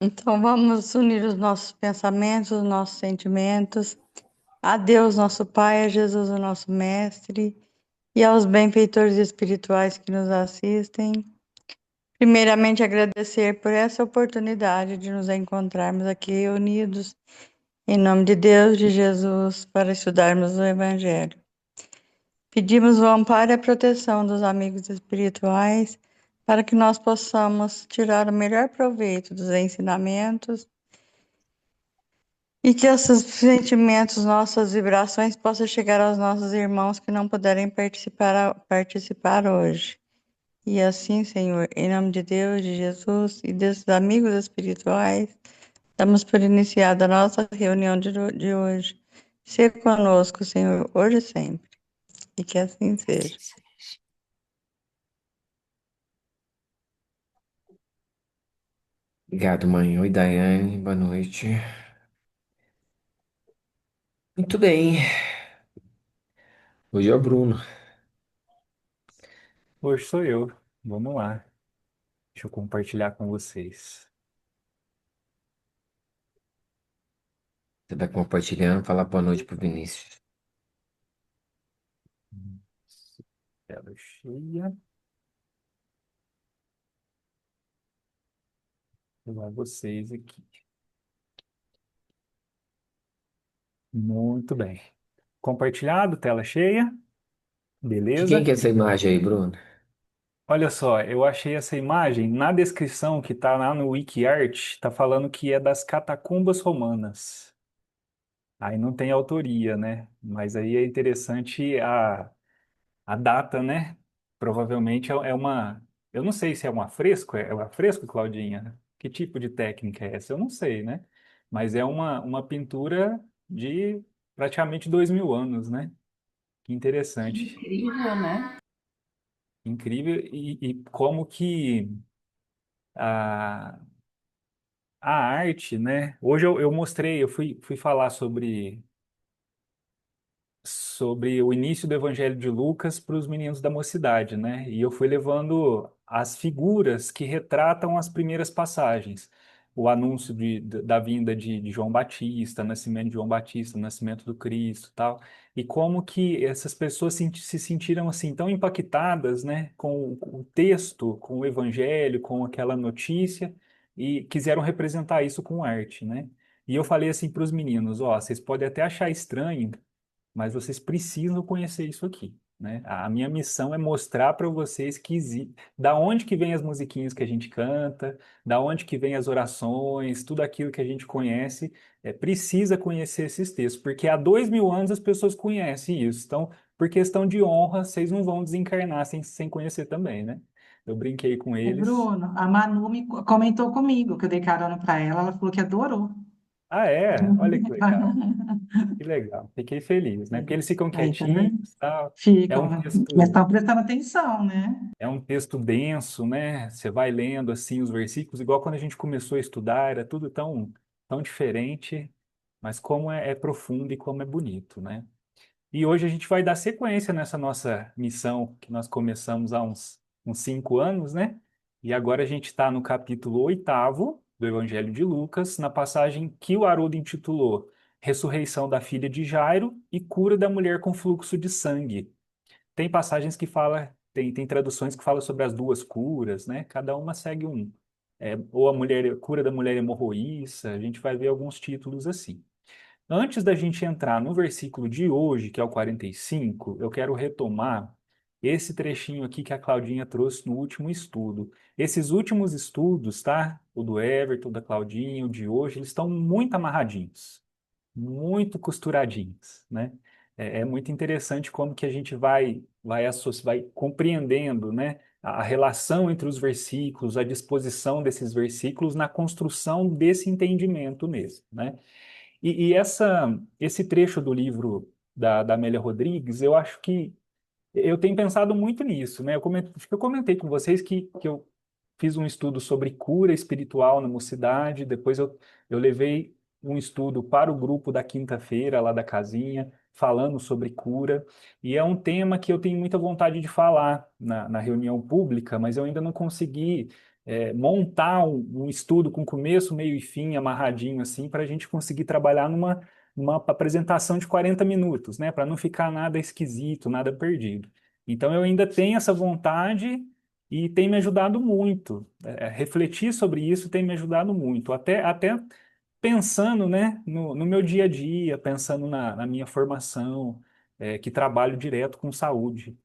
Então vamos unir os nossos pensamentos, os nossos sentimentos, a Deus, nosso Pai, a Jesus, o nosso Mestre, e aos benfeitores espirituais que nos assistem. Primeiramente, agradecer por essa oportunidade de nos encontrarmos aqui reunidos, em nome de Deus, de Jesus, para estudarmos o Evangelho. Pedimos o amparo e a proteção dos amigos espirituais, para que nós possamos tirar o melhor proveito dos ensinamentos e que esses sentimentos, nossas vibrações possam chegar aos nossos irmãos que não puderem participar hoje. E assim, Senhor, em nome de Deus, de Jesus e desses amigos espirituais, damos por iniciada a nossa reunião de hoje. Seja conosco, Senhor, hoje e sempre. E que assim seja. Obrigado, mãe. Oi, Daiane. Boa noite. Muito bem. Hoje é o Bruno. Hoje sou eu. Vamos lá. Deixa eu compartilhar com vocês. Você vai compartilhando, falar boa noite pro Vinícius. Tela cheia. Vou lá vocês aqui. Muito bem. Compartilhado, tela cheia. De quem Beleza? que é essa imagem aí, Bruno? Olha só, eu achei essa imagem na descrição que está lá no WikiArt, está falando que é das catacumbas romanas. Aí não tem autoria, né? Mas aí é interessante a data, né? Provavelmente é uma. Eu não sei se é um afresco, é um afresco, Claudinha? Que tipo de técnica é essa? Eu não sei, né? Mas é uma pintura de praticamente 2000 anos, né? Que interessante. Incrível, né? Incrível. E como que a, a arte, né? Hoje eu mostrei, eu fui falar sobre o início do Evangelho de Lucas para os meninos da mocidade, né? E eu fui levando as figuras que retratam as primeiras passagens. O anúncio da vinda de João Batista, nascimento de João Batista, nascimento do Cristo, tal. E como que essas pessoas se sentiram assim tão impactadas, né, com o texto, com o Evangelho, com aquela notícia e quiseram representar isso com arte, né? E eu falei assim para os meninos, ó, vocês podem até achar estranho, mas vocês precisam conhecer isso aqui, né? A minha missão é mostrar para vocês da onde que vem as musiquinhas que a gente canta, da onde que vem as orações, tudo aquilo que a gente conhece, precisa conhecer esses textos, porque há 2000 anos as pessoas conhecem isso. Então, por questão de honra, vocês não vão desencarnar sem conhecer também, né? Eu brinquei com O eles. Bruno, a Manu comentou comigo que eu dei carona para ela, ela falou que adorou. Ah, é? Olha que legal. Que legal. Fiquei feliz, né? Porque eles ficam Aí, tá quietinhos, vendo? tal. É Ficam, um mas texto estão prestando atenção, né? É um texto denso, né? Você vai lendo assim os versículos, igual quando a gente começou a estudar, era tudo tão diferente, mas como é profundo e como é bonito, né? E hoje a gente vai dar sequência nessa nossa missão que nós começamos há uns 5 anos, né? E agora a gente está no capítulo 8º do Evangelho de Lucas, na passagem que o Haroldo intitulou Ressurreição da filha de Jairo e cura da mulher com fluxo de sangue. Tem passagens que tem traduções que falam sobre as duas curas, né? Cada uma segue um. Ou a mulher, cura da mulher hemorroíça, a gente vai ver alguns títulos assim. Antes da gente entrar no versículo de hoje, que é o 45, eu quero retomar esse trechinho aqui que a Claudinha trouxe no último estudo. Esses últimos estudos, tá? O do Everton, da Claudinha, o de hoje, eles estão muito amarradinhos, muito costuradinhos, né? É muito interessante como que a gente vai compreendendo, né, a relação entre os versículos, a disposição desses versículos na construção desse entendimento mesmo, né? Esse trecho do livro da Amélia Rodrigues, eu acho que eu tenho pensado muito nisso, né? Acho que eu comentei com vocês que eu fiz um estudo sobre cura espiritual na mocidade, depois eu levei um estudo para o grupo da quinta-feira, lá da casinha, falando sobre cura, e é um tema que eu tenho muita vontade de falar na reunião pública, mas eu ainda não consegui. montar um estudo com começo, meio e fim, amarradinho assim, para a gente conseguir trabalhar numa apresentação de 40 minutos, né? Para não ficar nada esquisito, nada perdido. Então eu ainda tenho essa vontade e tem me ajudado muito. Refletir sobre isso tem me ajudado muito. Até pensando, né, no meu dia a dia, pensando na minha formação, que trabalho direto com saúde.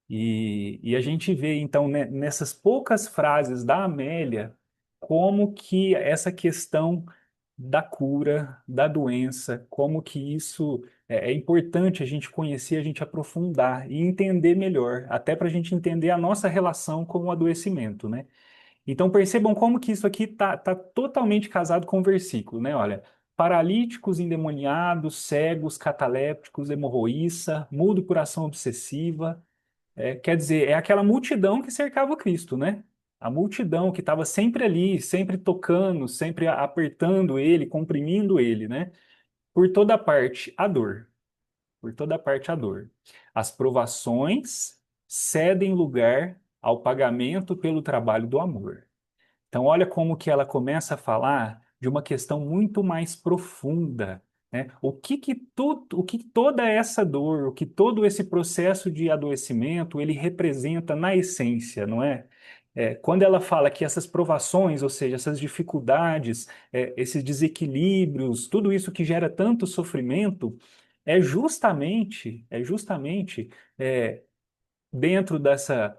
E a gente vê, então, né, nessas poucas frases da Amélia, como que essa questão da cura, da doença, como que isso é importante a gente conhecer, a gente aprofundar e entender melhor, até para a gente entender a nossa relação com o adoecimento, né? Então percebam como que isso aqui tá totalmente casado com o versículo, né? Olha, paralíticos, endemoniados, cegos, catalépticos, hemorroíça, mudo por ação obsessiva, quer dizer, é aquela multidão que cercava o Cristo, né? A multidão que estava sempre ali, sempre tocando, sempre apertando ele, comprimindo ele, né? Por toda parte, a dor. Por toda parte, a dor. As provações cedem lugar ao pagamento pelo trabalho do amor. Então, olha como que ela começa a falar de uma questão muito mais profunda, né? O que toda essa dor, o que todo esse processo de adoecimento, ele representa na essência, não é? Quando ela fala que essas provações, ou seja, essas dificuldades, esses desequilíbrios, tudo isso que gera tanto sofrimento, é justamente é, dentro dessa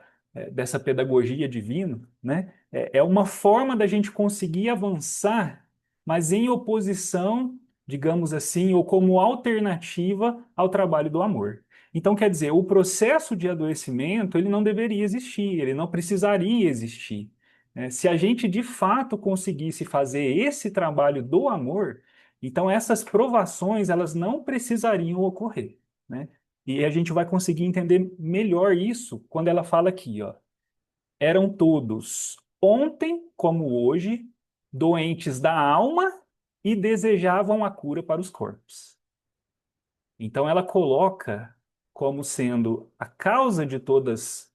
pedagogia divina, né? É uma forma da gente conseguir avançar, mas em oposição, digamos assim, ou como alternativa ao trabalho do amor. Então, quer dizer, o processo de adoecimento, ele não deveria existir, ele não precisaria existir, né? Se a gente de fato conseguisse fazer esse trabalho do amor, então essas provações, elas não precisariam ocorrer, né? E a gente vai conseguir entender melhor isso quando ela fala aqui, ó. Eram todos, ontem como hoje, doentes da alma e desejavam a cura para os corpos. Então ela coloca como sendo a causa de todas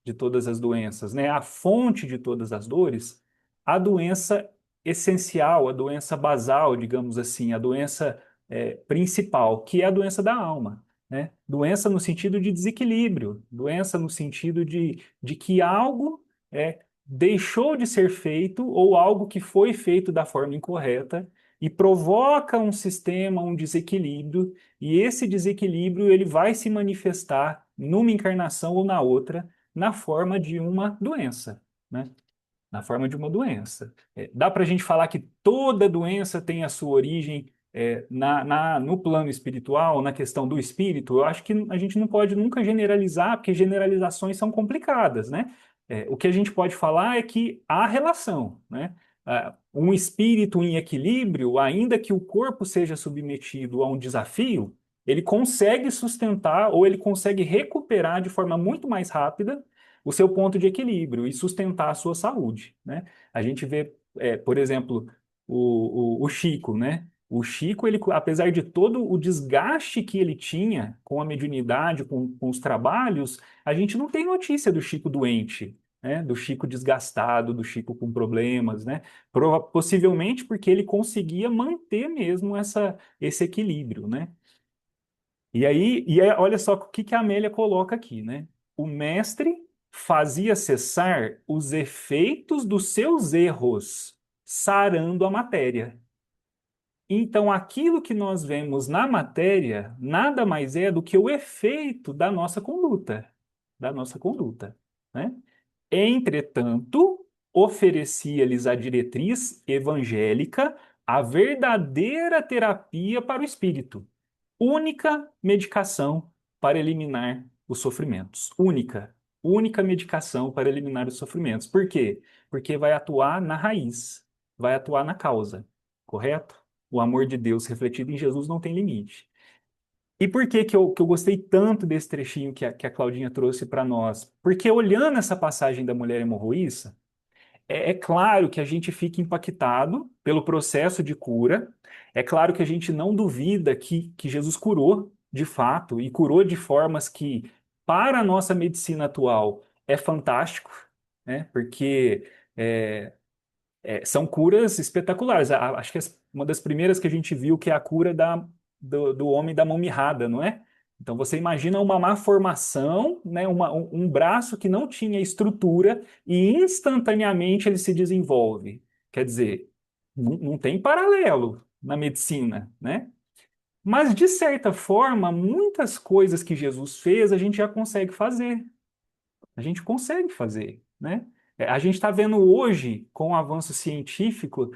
as doenças, né? A fonte de todas as dores, a doença essencial, a doença basal, digamos assim, a doença principal, que é a doença da alma, né? Doença no sentido de desequilíbrio, doença no sentido de que algo deixou de ser feito ou algo que foi feito da forma incorreta e provoca um sistema, um desequilíbrio, e esse desequilíbrio ele vai se manifestar numa encarnação ou na outra, na forma de uma doença, né? Na forma de uma doença. Dá para a gente falar que toda doença tem a sua origem no plano espiritual, na questão do espírito? Eu acho que a gente não pode nunca generalizar, porque generalizações são complicadas, né? O que a gente pode falar é que há relação, né? Um espírito em equilíbrio, ainda que o corpo seja submetido a um desafio, ele consegue sustentar ou ele consegue recuperar de forma muito mais rápida o seu ponto de equilíbrio e sustentar a sua saúde, né? A gente vê, por exemplo, o Chico, né? O Chico, ele, apesar de todo o desgaste que ele tinha com a mediunidade, com os trabalhos, a gente não tem notícia do Chico doente, né? Do Chico desgastado, do Chico com problemas, né? Possivelmente porque ele conseguia manter mesmo esse equilíbrio, né? E aí, olha só o que a Amélia coloca aqui, né? O mestre fazia cessar os efeitos dos seus erros, sarando a matéria. Então, aquilo que nós vemos na matéria nada mais é do que o efeito da nossa conduta, né? Entretanto, oferecia-lhes a diretriz evangélica, a verdadeira terapia para o espírito, única medicação para eliminar os sofrimentos. Única medicação para eliminar os sofrimentos. Por quê? Porque vai atuar na raiz, vai atuar na causa, correto? O amor de Deus refletido em Jesus não tem limite. E por que que eu gostei tanto desse trechinho que a Claudinha trouxe para nós? Porque olhando essa passagem da mulher hemorroíça, é claro que a gente fica impactado pelo processo de cura. É claro que a gente não duvida que Jesus curou de fato e curou de formas que, para a nossa medicina atual, é fantástico, né? Porque São curas espetaculares. Acho que uma das primeiras que a gente viu que é a cura do homem da mão mirrada, não é? Então você imagina uma má formação, né? Um braço que não tinha estrutura e instantaneamente ele se desenvolve. Quer dizer, não tem paralelo na medicina, né? Mas de certa forma, muitas coisas que Jesus fez a gente já consegue fazer. A gente consegue fazer, né? A gente está vendo hoje, com o avanço científico,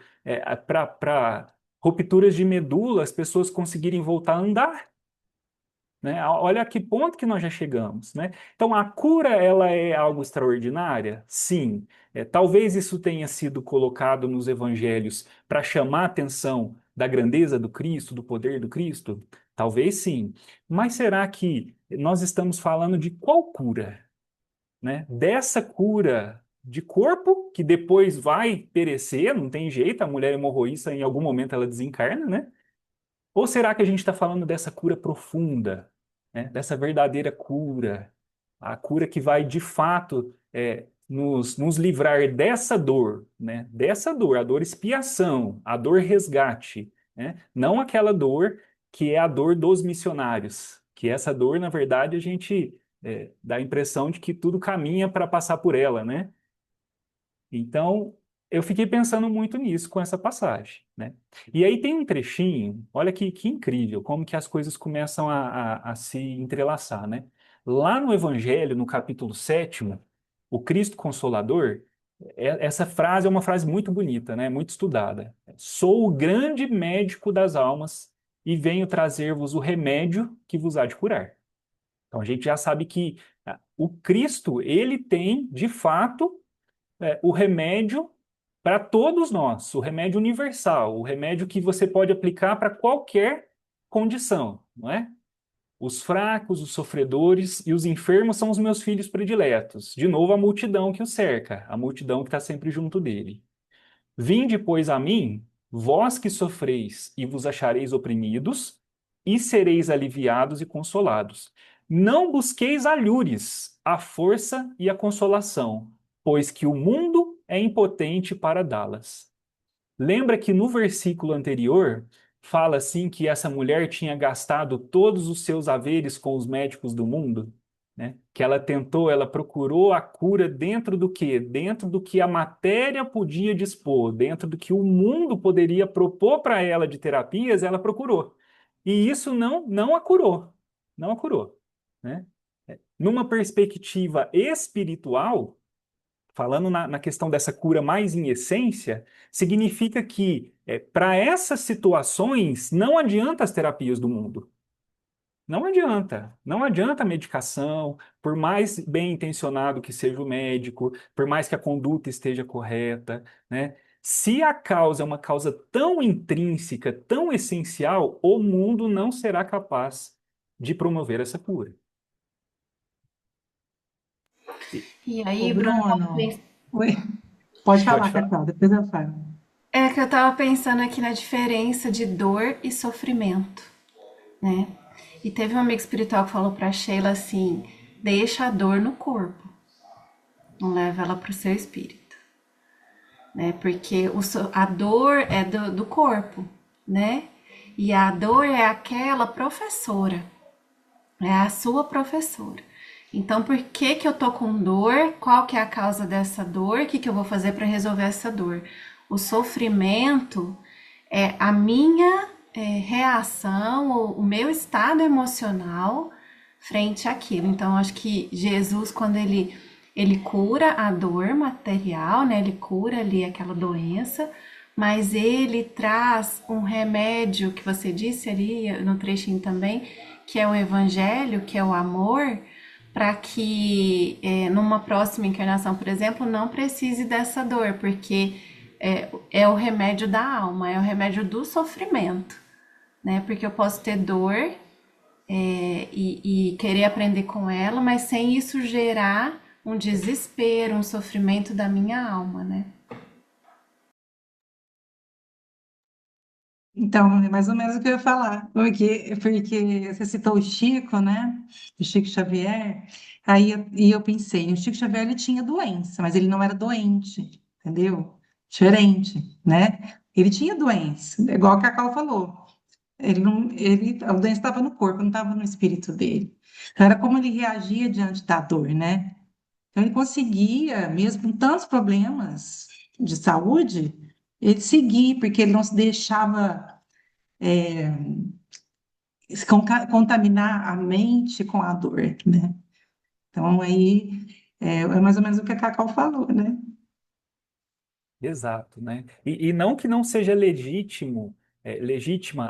para rupturas de medula, as pessoas conseguirem voltar a andar, né? Olha a que ponto que nós já chegamos, né? Então, a cura, ela é algo extraordinária? Sim. Talvez isso tenha sido colocado nos evangelhos para chamar a atenção da grandeza do Cristo, do poder do Cristo? Talvez sim. Mas será que nós estamos falando de qual cura? Né? Dessa cura de corpo, que depois vai perecer, não tem jeito, a mulher hemorroísta em algum momento ela desencarna, né? Ou será que a gente está falando dessa cura profunda, né? Dessa verdadeira cura, a cura que vai de fato nos livrar dessa dor, né? Dessa dor, a dor expiação, a dor resgate, né? Não aquela dor que é a dor dos missionários, que essa dor, na verdade, a gente dá a impressão de que tudo caminha para passar por ela, né? Então, eu fiquei pensando muito nisso com essa passagem, né? E aí tem um trechinho, olha que incrível, como que as coisas começam a se entrelaçar, né? Lá no Evangelho, no capítulo 7º, o Cristo Consolador, essa frase é uma frase muito bonita, né? Muito estudada. Sou o grande médico das almas e venho trazer-vos o remédio que vos há de curar. Então a gente já sabe que o Cristo, ele tem, de fato, o remédio para todos nós, o remédio universal, o remédio que você pode aplicar para qualquer condição, não é? Os fracos, os sofredores e os enfermos são os meus filhos prediletos. De novo, a multidão que o cerca, a multidão que está sempre junto dele. Vinde, pois, a mim, vós que sofreis e vos achareis oprimidos, e sereis aliviados e consolados. Não busqueis alhures, a força e a consolação, pois que o mundo é impotente para dá-las. Lembra que no versículo anterior fala assim que essa mulher tinha gastado todos os seus haveres com os médicos do mundo? Né? Que ela tentou, ela procurou a cura dentro do quê? Dentro do que a matéria podia dispor, dentro do que o mundo poderia propor para ela de terapias, ela procurou. E isso não a curou, não a curou, né? Numa perspectiva espiritual, falando na questão dessa cura mais em essência, significa que para essas situações não adianta as terapias do mundo. Não adianta. Não adianta a medicação, por mais bem intencionado que seja o médico, por mais que a conduta esteja correta, né? Se a causa é uma causa tão intrínseca, tão essencial, o mundo não será capaz de promover essa cura. E Ô, aí, Bruno, Bruno, oi. Pode Pode falar, falar. Cacau, depois eu falo. é que eu tava pensando aqui na diferença de dor e sofrimento, né? E teve um amigo espiritual que falou pra Sheila assim: deixa a dor no corpo, não leva ela pro seu espírito, né? Porque a dor é do corpo, né? E a dor é aquela professora, é a sua professora. Então, por que que eu tô com dor? Qual que é a causa dessa dor? O que que eu vou fazer para resolver essa dor? O sofrimento é a minha reação, o meu estado emocional frente àquilo. Então, acho que Jesus, quando ele cura a dor material, né? Ele cura ali aquela doença, mas ele traz um remédio que você disse ali no trechinho também, que é o evangelho, que é o amor, para que numa próxima encarnação, por exemplo, não precise dessa dor, porque é o remédio da alma, é o remédio do sofrimento, né? Porque eu posso ter dor e querer aprender com ela, mas sem isso gerar um desespero, um sofrimento da minha alma, né? Então, é mais ou menos o que eu ia falar, porque você citou o Chico, né? O Chico Xavier, e eu pensei, o Chico Xavier ele tinha doença, mas ele não era doente. entendeu? Diferente, né? Ele tinha doença, igual a Cacau falou. Ele não, a doença estava no corpo, não estava no espírito dele. Então, era como ele reagia diante da dor, né? Então, ele conseguia, mesmo com tantos problemas de saúde, ele seguir, porque ele não se deixava contaminar a mente com a dor, né? Então, aí, é mais ou menos o que a Cacau falou, né? Exato, né? E não que não seja legítima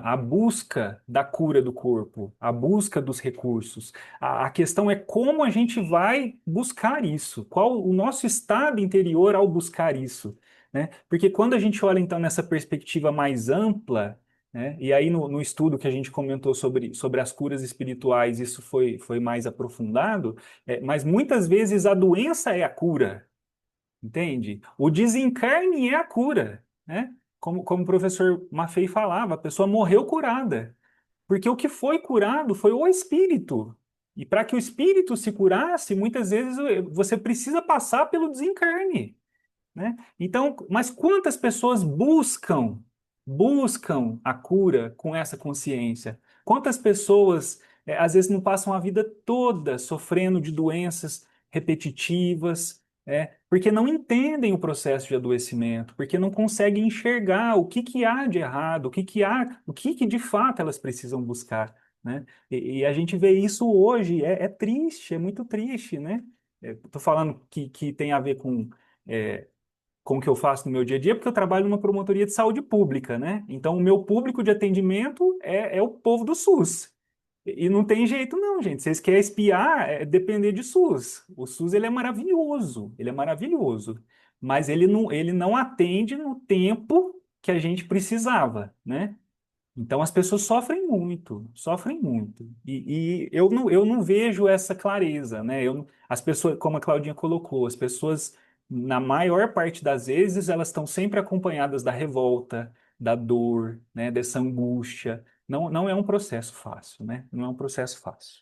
a busca da cura do corpo, a busca dos recursos. A questão é como a gente vai buscar isso, qual o nosso estado interior ao buscar isso, né? Porque quando a gente olha então nessa perspectiva mais ampla, né? E aí no estudo que a gente comentou sobre as curas espirituais, isso foi mais aprofundado, mas muitas vezes a doença é a cura. Entende? O desencarne é a cura, né? Como o professor Maffei falava, a pessoa morreu curada, porque o que foi curado foi o espírito. E para que o espírito se curasse, muitas vezes você precisa passar pelo desencarne, né? Então, mas quantas pessoas buscam a cura com essa consciência? Quantas pessoas, às vezes, não passam a vida toda sofrendo de doenças repetitivas, porque não entendem o processo de adoecimento, porque não conseguem enxergar o que que há de errado, o que que de fato elas precisam buscar, né? E a gente vê isso hoje, é triste, é muito triste, né? Estou falando que tem a ver é, com o que eu faço no meu dia a dia, porque eu trabalho numa promotoria de saúde pública, né? Então, o meu público de atendimento é o povo do SUS. E não tem jeito não, gente. Vocês querem espiar, depender de SUS. O SUS, ele é maravilhoso, mas ele não atende no tempo que a gente precisava, né? Então as pessoas sofrem muito, sofrem muito. E eu não vejo essa clareza, né? As pessoas, como a Claudinha colocou, as pessoas, na maior parte das vezes, elas estão sempre acompanhadas da revolta, da dor, né? Dessa angústia. Não é um processo fácil, né? Não é um processo fácil.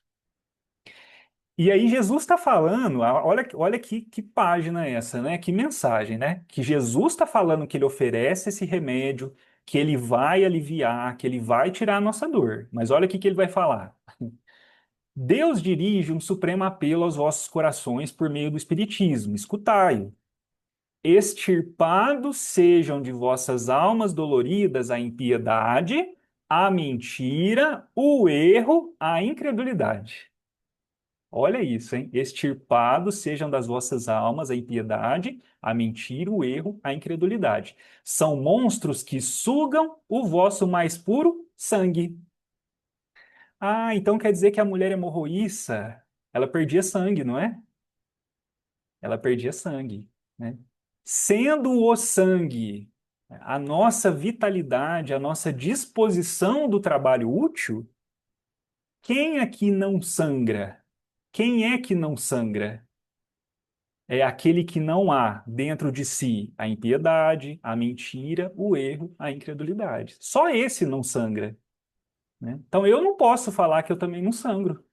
E aí Jesus está falando, olha que página é essa, né? Que mensagem, né? Que Jesus está falando que ele oferece esse remédio, que ele vai aliviar, que ele vai tirar a nossa dor. Mas olha o que ele vai falar. Deus dirige um supremo apelo aos vossos corações por meio do Espiritismo. Escutai-o. Extirpados sejam de vossas almas doloridas a impiedade, a mentira, o erro, a incredulidade. Olha isso, hein? Extirpados sejam das vossas almas a impiedade, a mentira, o erro, a incredulidade. São monstros que sugam o vosso mais puro sangue. Ah, então quer dizer que a mulher hemorroíça, ela perdia sangue, não é? Ela perdia sangue, né? Sendo o sangue a nossa vitalidade, a nossa disposição do trabalho útil, quem aqui não sangra? Quem é que não sangra? É aquele que não há dentro de si a impiedade, a mentira, o erro, a incredulidade. Só esse não sangra, né? Então eu não posso falar que eu também não sangro.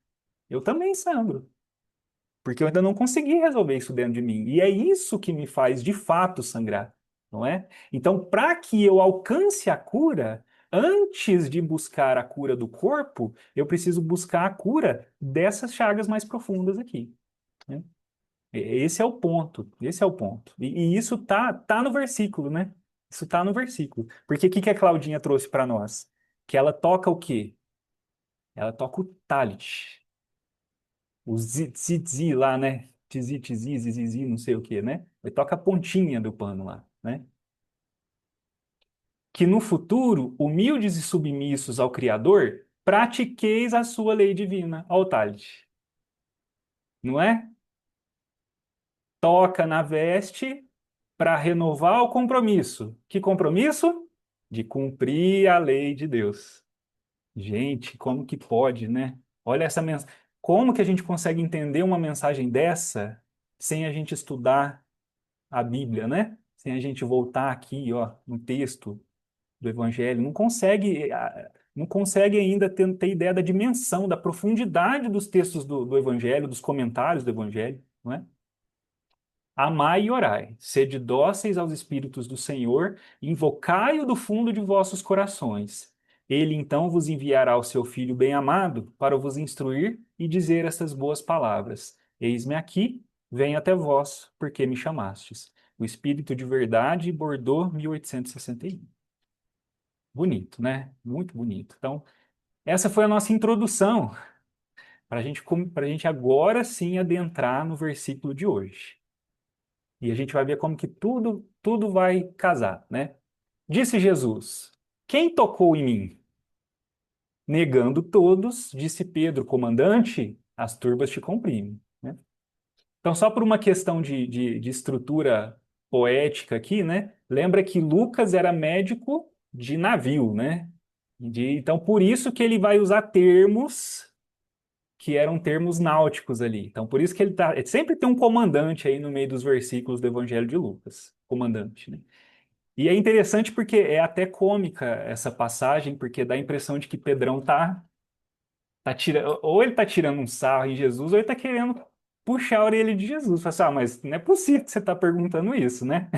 Eu também sangro, porque eu ainda não consegui resolver isso dentro de mim. E é isso que me faz de fato sangrar, não é? Então, para que eu alcance a cura, antes de buscar a cura do corpo, eu preciso buscar a cura dessas chagas mais profundas aqui, né? Esse é o ponto, esse é o ponto. E isso tá no versículo, né? Isso tá no versículo. Porque o que que a Claudinha trouxe para nós? Que ela toca o quê? Ela toca o talit. O zi lá, né? Tizi, zizi, não sei o quê, né? Ele toca a pontinha do pano lá, né? Que no futuro, humildes e submissos ao Criador, pratiqueis a sua lei divina. Ao talit. Não é? Toca na veste para renovar o compromisso. Que compromisso? De cumprir a lei de Deus. Gente, como que pode, né? Olha essa mensagem. Como que a gente consegue entender uma mensagem dessa sem a gente estudar a Bíblia, né? Sem a gente voltar aqui, ó, no texto do Evangelho. Não consegue ainda ter ideia da dimensão, da profundidade dos textos do Evangelho, dos comentários do Evangelho, não é? Amai e orai, sede dóceis aos Espíritos do Senhor, invocai-o do fundo de vossos corações. Ele então vos enviará o seu Filho bem-amado para vos instruir e dizer estas boas palavras. Eis-me aqui, venho até vós, porque me chamastes. O Espírito de Verdade, Bordeaux, 1861. Bonito, né? Muito bonito. Então, essa foi a nossa introdução para a gente agora sim adentrar no versículo de hoje. E a gente vai ver como que tudo vai casar, né? Disse Jesus: Quem tocou em mim? Negando todos, disse Pedro, comandante, as turbas te comprimem, né? Então, só por uma questão de estrutura poética aqui, né? Lembra que Lucas era médico de navio, né? Então, por isso que ele vai usar termos que eram termos náuticos ali. Então, por isso que sempre tem um comandante aí no meio dos versículos do Evangelho de Lucas, comandante, né? E é interessante porque é até cômica essa passagem, porque dá a impressão de que Pedrão tá tirando, ou ele tá tirando um sarro em Jesus, ou ele tá querendo puxar a orelha de Jesus. Fala assim, mas não é possível que você tá perguntando isso, né?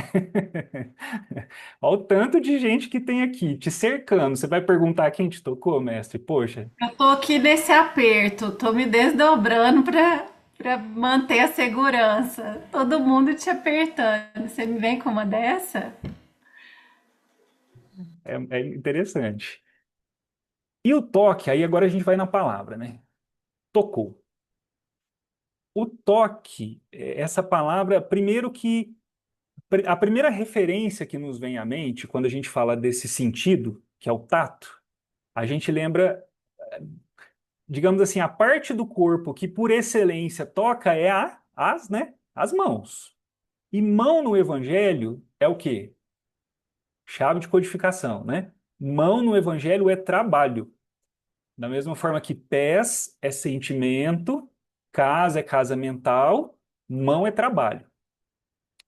Olha o tanto de gente que tem aqui te cercando. Você vai perguntar quem te tocou, mestre? Poxa, Eu tô aqui nesse aperto, tô me desdobrando para manter a segurança. Todo mundo te apertando. Você me vem com uma dessa? é interessante. E o toque, aí agora a gente vai na palavra, né? Tocou. O toque, essa palavra, primeiro que a primeira referência que nos vem à mente quando a gente fala desse sentido, que é o tato, a gente lembra, digamos assim, a parte do corpo que por excelência toca é as mãos. E mão no evangelho é o quê? Chave de codificação, né? Mão no evangelho é trabalho. Da mesma forma que pés é sentimento, casa é casa mental, mão é trabalho.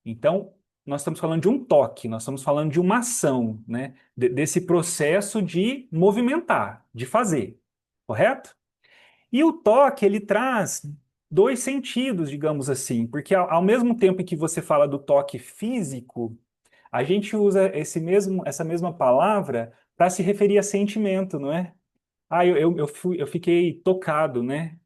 Então, nós estamos falando de um toque, nós estamos falando de uma ação, né? Desse processo de movimentar, de fazer, correto? E o toque, ele traz dois sentidos, digamos assim, porque ao mesmo tempo em que você fala do toque físico, a gente usa essa mesma palavra para se referir a sentimento, não é? Eu fiquei tocado, né?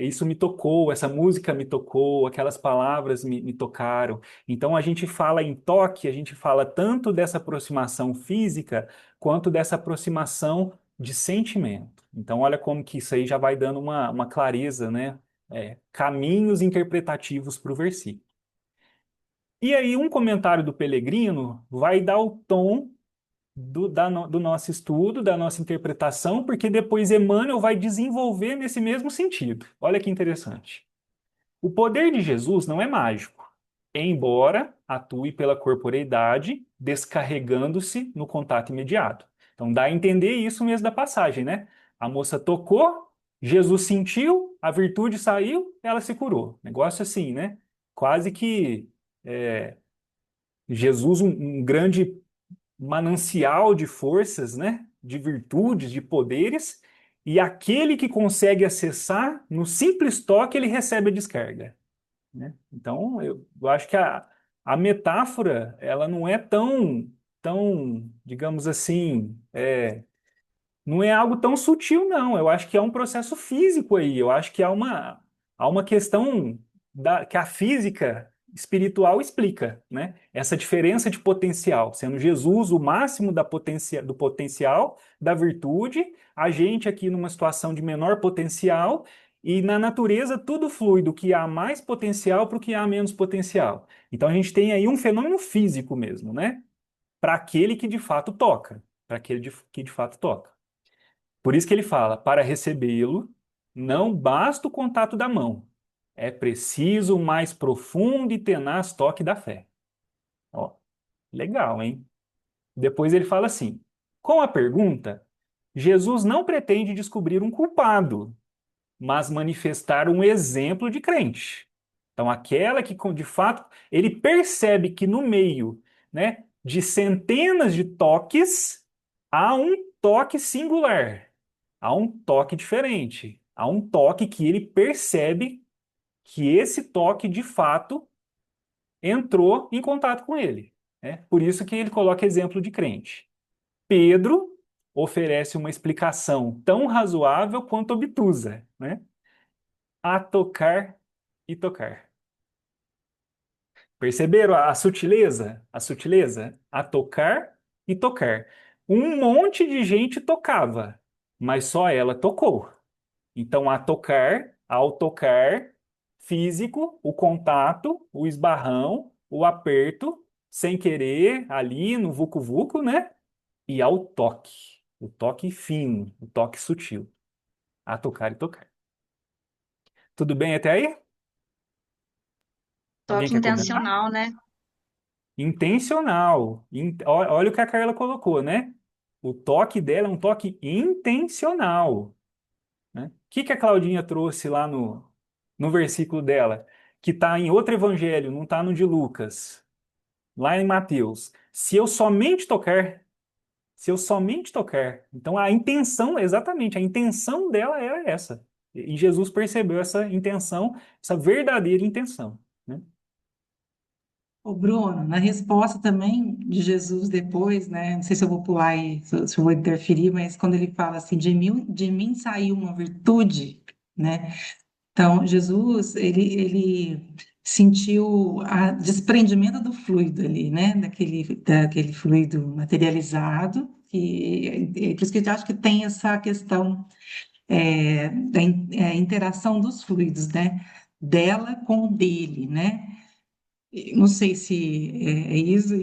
Isso me tocou, essa música me tocou, aquelas palavras me tocaram. Então, a gente fala em toque, a gente fala tanto dessa aproximação física, quanto dessa aproximação de sentimento. Então, olha como que isso aí já vai dando uma clareza, né? Caminhos interpretativos para o versículo. E aí, um comentário do Pelegrino vai dar o tom do nosso estudo, da nossa interpretação, porque depois Emmanuel vai desenvolver nesse mesmo sentido. Olha que interessante. O poder de Jesus não é mágico, embora atue pela corporeidade, descarregando-se no contato imediato. Então dá a entender isso mesmo da passagem, né? A moça tocou, Jesus sentiu, a virtude saiu, ela se curou. Negócio assim, né? Quase que é, Jesus, um grande manancial de forças, né? De virtudes, de poderes, e aquele que consegue acessar, no simples toque, ele recebe a descarga, né? Então, eu acho que a metáfora, ela não é tão, digamos assim, não é algo tão sutil, não. Eu acho que é um processo físico aí. Eu acho que há uma questão que a física espiritual explica, né? Essa diferença de potencial, sendo Jesus o máximo do potencial, da virtude, a gente aqui numa situação de menor potencial, e na natureza tudo flui do que há mais potencial para o que há menos potencial. Então a gente tem aí um fenômeno físico mesmo, né? Para aquele que de fato toca, para aquele que de fato toca. Por isso que ele fala: para recebê-lo, não basta o contato da mão, é preciso o mais profundo e tenaz toque da fé. Ó, legal, hein? Depois ele fala assim: com a pergunta, Jesus não pretende descobrir um culpado, mas manifestar um exemplo de crente. Então, aquela que de fato ele percebe que no meio, né, de centenas de toques, há um toque singular. Há um toque diferente. Há um toque que ele percebe que esse toque, de fato, entrou em contato com ele, né? Por isso que ele coloca exemplo de crente. Pedro oferece uma explicação tão razoável quanto obtusa, né? A tocar e tocar. Perceberam a sutileza? A sutileza? A tocar e tocar. Um monte de gente tocava, mas só ela tocou. Então, a tocar, ao tocar, físico, o contato, o esbarrão, o aperto, sem querer, ali no vucu-vucu, né? E ao toque. O toque fino, o toque sutil. A tocar e tocar. Tudo bem até aí? Alguém Toque quer comentar? intencional, né? Intencional. Olha o que a Carla colocou, né? O toque dela é um toque intencional, né? O que que a Claudinha trouxe lá no versículo dela? Que está em outro evangelho, não está no de Lucas, lá em Mateus. Se eu somente tocar. Então a intenção, exatamente, a intenção dela era essa. E Jesus percebeu essa intenção, essa verdadeira intenção, né? O Bruno, na resposta também de Jesus depois, né? Não sei se eu vou pular aí, se eu vou interferir, mas quando ele fala assim, de mim saiu uma virtude, né? Então, Jesus, ele sentiu o desprendimento do fluido ali, né? Daquele fluido materializado, e por isso que eu acho que tem essa questão da interação dos fluidos, né? Dela com o dele, né? Não sei se é isso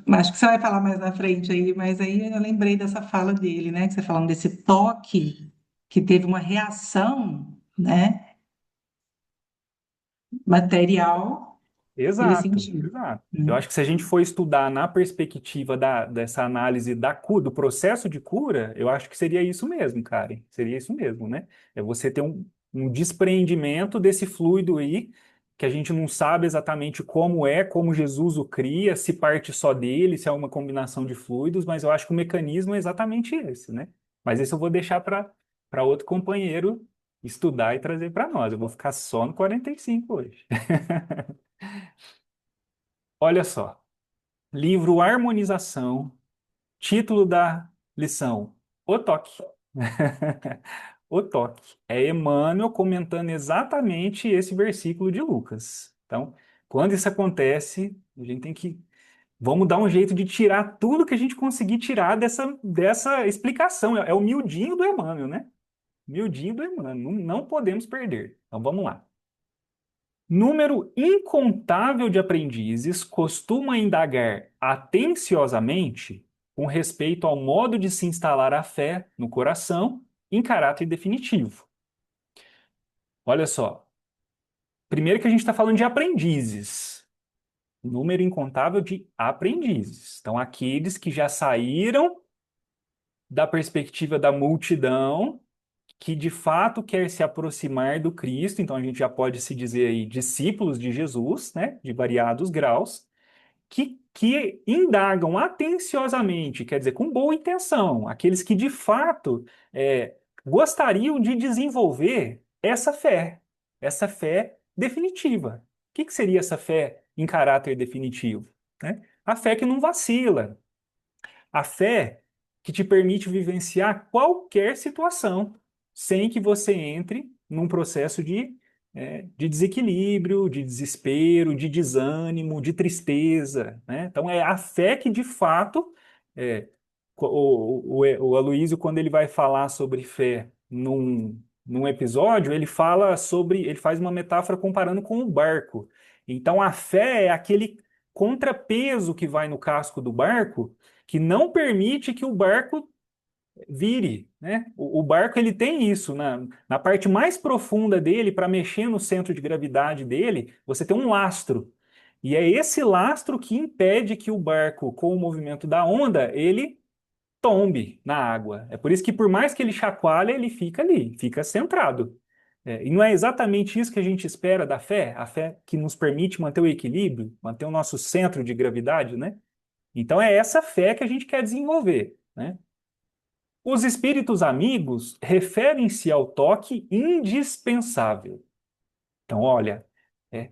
acho que você vai falar mais na frente aí, mas aí eu lembrei dessa fala dele, né? Que você falando desse toque que teve uma reação, né? Material, ele Exato, sentiu, exato. Eu né? acho que se a gente for estudar na perspectiva dessa análise do processo de cura, eu acho que seria isso mesmo, Karen. Seria isso mesmo, né? É você ter um despreendimento desse fluido aí, que a gente não sabe exatamente como Jesus o cria, se parte só dele, se é uma combinação de fluidos, mas eu acho que o mecanismo é exatamente esse, né? Mas isso eu vou deixar para outro companheiro estudar e trazer para nós. Eu vou ficar só no 45 hoje. Olha só, livro Harmonização, título da lição, O Toque. O Toque. É Emmanuel comentando exatamente esse versículo de Lucas. Então, quando isso acontece, a gente tem que. Vamos dar um jeito de tirar tudo que a gente conseguir tirar dessa explicação. É o miudinho do Emmanuel, né? Miudinho do Emmanuel. Não, não podemos perder. Então, vamos lá. Número incontável de aprendizes costuma indagar atenciosamente com respeito ao modo de se instalar a fé no coração em caráter definitivo. Olha só, primeiro que a gente está falando de aprendizes. Número incontável de aprendizes. Então, aqueles que já saíram da perspectiva da multidão, que de fato quer se aproximar do Cristo, então a gente já pode se dizer aí discípulos de Jesus, né, de variados graus, que indagam atenciosamente, quer dizer, com boa intenção, aqueles que de fato gostariam de desenvolver essa fé definitiva. O que seria essa fé em caráter definitivo? Né? A fé que não vacila, a fé que te permite vivenciar qualquer situação sem que você entre num processo de desequilíbrio, de desespero, de desânimo, de tristeza, né? Então, é a fé que, de fato, é, o Aloysio, quando ele vai falar sobre fé num episódio, ele faz uma metáfora comparando com o barco. Então, a fé é aquele contrapeso que vai no casco do barco que não permite que o barco vire, né? O barco ele tem isso na parte mais profunda dele, para mexer no centro de gravidade dele, você tem um lastro. E é esse lastro que impede que o barco, com o movimento da onda, ele tombe na água. É por isso que por mais que ele chacoalha, ele fica ali, fica centrado. E não é exatamente isso que a gente espera da fé, a fé que nos permite manter o equilíbrio, manter o nosso centro de gravidade, né? Então é essa fé que a gente quer desenvolver, né? Os espíritos amigos referem-se ao toque indispensável. Então, olha, é,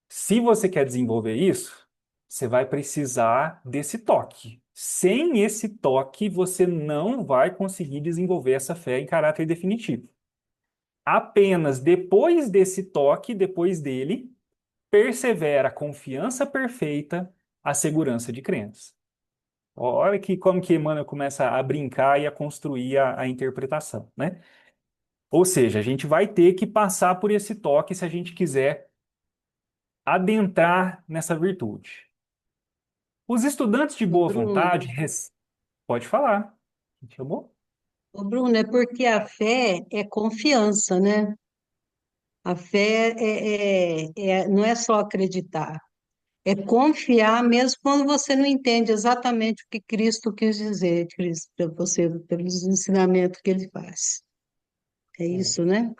Se você quer desenvolver isso, você vai precisar desse toque. Sem esse toque, você não vai conseguir desenvolver essa fé em caráter definitivo. Apenas depois desse toque, depois dele, persevera a confiança perfeita, a segurança de crença. Olha que como que Emmanuel começa a brincar e a construir a interpretação, né? Ou seja, a gente vai ter que passar por esse toque se a gente quiser adentrar nessa virtude. Os estudantes de Ô, boa Bruno, vontade, pode falar. Me chamou? ô, Bruno, é porque a fé é confiança, né? A fé não é só acreditar, é confiar mesmo quando você não entende exatamente o que Cristo quis dizer, Cristo, para você, pelos ensinamentos que ele faz. É isso, né?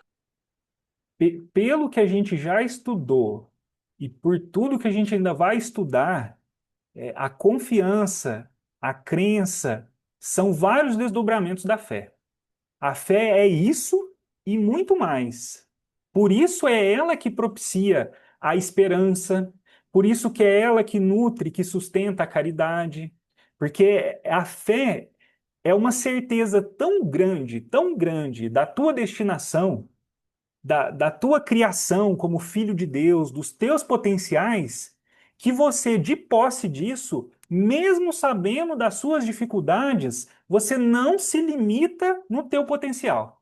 Pelo que a gente já estudou e por tudo que a gente ainda vai estudar, a confiança, a crença, são vários desdobramentos da fé. A fé é isso e muito mais. Por isso é ela que propicia a esperança, por isso que é ela que nutre, que sustenta a caridade, porque a fé é uma certeza tão grande da tua destinação, da tua criação como filho de Deus, dos teus potenciais, que você, de posse disso, mesmo sabendo das suas dificuldades, você não se limita no teu potencial.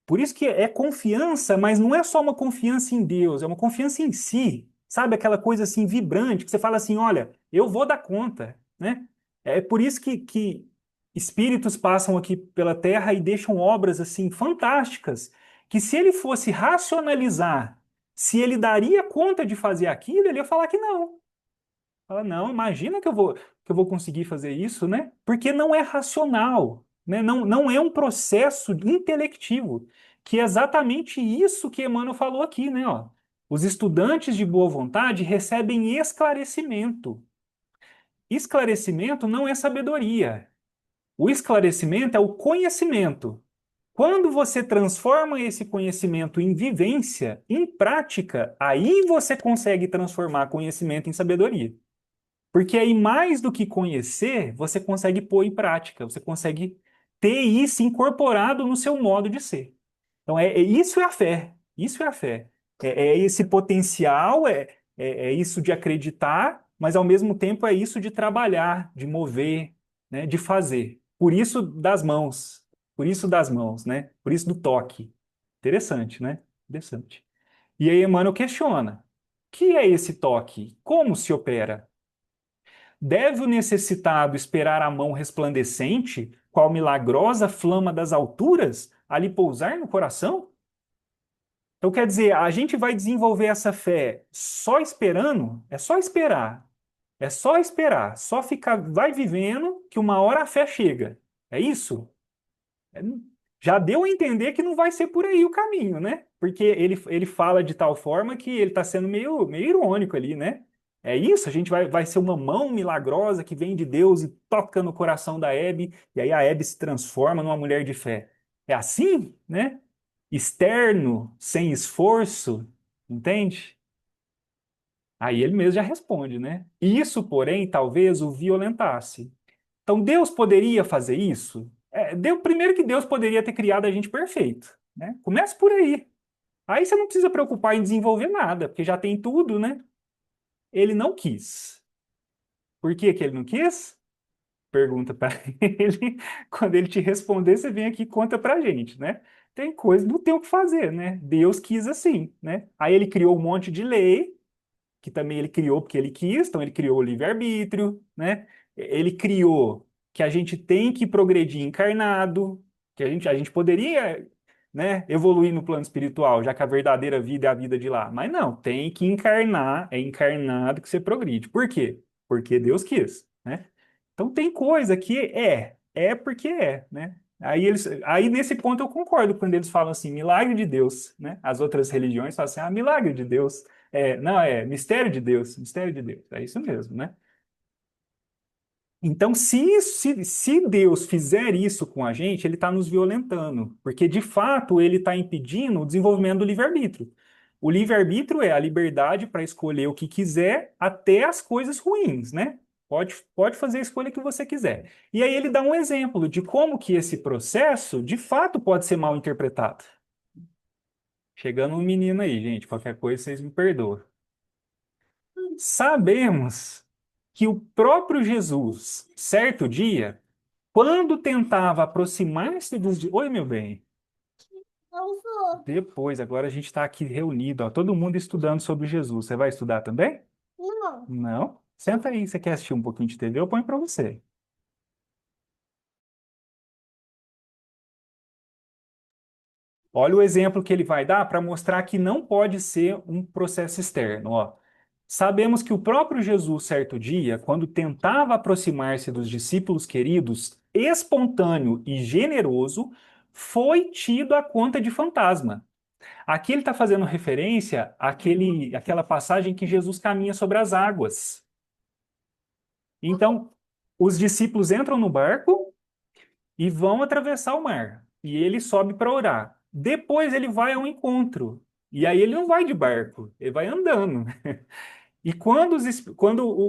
Por isso que é confiança, mas não é só uma confiança em Deus, é uma confiança em si. Sabe aquela coisa assim vibrante que você fala assim, olha, eu vou dar conta, né? É por isso que espíritos passam aqui pela Terra e deixam obras assim fantásticas, que se ele fosse racionalizar, se ele daria conta de fazer aquilo, ele ia falar que não. Fala, não, imagina que eu vou conseguir fazer isso, né? Porque não é racional, né? Não é um processo intelectivo, que é exatamente isso que Emmanuel falou aqui, né? Ó, os estudantes de boa vontade recebem esclarecimento. Esclarecimento não é sabedoria. O esclarecimento é o conhecimento. Quando você transforma esse conhecimento em vivência, em prática, aí você consegue transformar conhecimento em sabedoria. Porque aí, mais do que conhecer, você consegue pôr em prática, você consegue ter isso incorporado no seu modo de ser. Então, isso é a fé. Isso é a fé. É esse potencial, é isso de acreditar, mas ao mesmo tempo é isso de trabalhar, de mover, né, de fazer. Por isso das mãos. Por isso das mãos, né? Por isso do toque. Interessante, né? Interessante. E aí Emmanuel questiona: o que é esse toque? Como se opera? Deve o necessitado esperar a mão resplandecente, qual milagrosa flama das alturas, a lhe pousar no coração? Então, quer dizer, a gente vai desenvolver essa fé só esperando? É só esperar. É só esperar. Só ficar, vai vivendo que uma hora a fé chega. É isso? É, já deu a entender que não vai ser por aí o caminho, né? Porque ele fala de tal forma que ele está sendo meio irônico ali, né? É isso, a gente vai ser uma mão milagrosa que vem de Deus e toca no coração da Hebe, e aí a Hebe se transforma numa mulher de fé. É assim, né? Externo, sem esforço, entende? Aí ele mesmo já responde, né? Isso, porém, talvez o violentasse. Então Deus poderia fazer isso? Primeiro que Deus poderia ter criado a gente perfeito, né? Comece por aí. Aí você não precisa preocupar em desenvolver nada, porque já tem tudo, né? Ele não quis. Por que que ele não quis? Pergunta para ele. Quando ele te responder, você vem aqui e conta pra gente, né? Tem coisa, não tem o que fazer, né? Deus quis assim, né? Aí ele criou um monte de lei, que também ele criou porque ele quis, então ele criou o livre-arbítrio, né? Ele criou que a gente tem que progredir encarnado, que a gente poderia, né, evoluir no plano espiritual, já que a verdadeira vida é a vida de lá. Mas não, tem que encarnar, é encarnado que você progride. Por quê? Porque Deus quis, né? Então tem coisa que é porque né? Aí nesse ponto eu concordo quando eles falam assim, milagre de Deus, né? As outras religiões falam assim, milagre de Deus. Não, mistério de Deus, mistério de Deus. É isso mesmo, né? Então, se Deus fizer isso com a gente, ele está nos violentando, porque de fato ele está impedindo o desenvolvimento do livre-arbítrio. O livre-arbítrio é a liberdade para escolher o que quiser, até as coisas ruins, né? Pode fazer a escolha que você quiser. E aí ele dá um exemplo de como que esse processo, de fato, pode ser mal interpretado. Chegando um menino aí, gente, qualquer coisa vocês me perdoam. Sabemos que o próprio Jesus, certo dia, quando tentava aproximar-se dos... Oi, meu bem. Depois, agora a gente está aqui reunido, ó, todo mundo estudando sobre Jesus. Você vai estudar também? Não. Não? Senta aí, você quer assistir um pouquinho de TV? Eu ponho para você. Olha o exemplo que ele vai dar para mostrar que não pode ser um processo externo, ó. Sabemos que o próprio Jesus, certo dia, quando tentava aproximar-se dos discípulos queridos, espontâneo e generoso, foi tido a conta de fantasma. Aqui ele está fazendo referência àquela passagem que Jesus caminha sobre as águas. Então, os discípulos entram no barco e vão atravessar o mar. E ele sobe para orar. Depois ele vai ao encontro. E aí ele não vai de barco, ele vai andando. E quando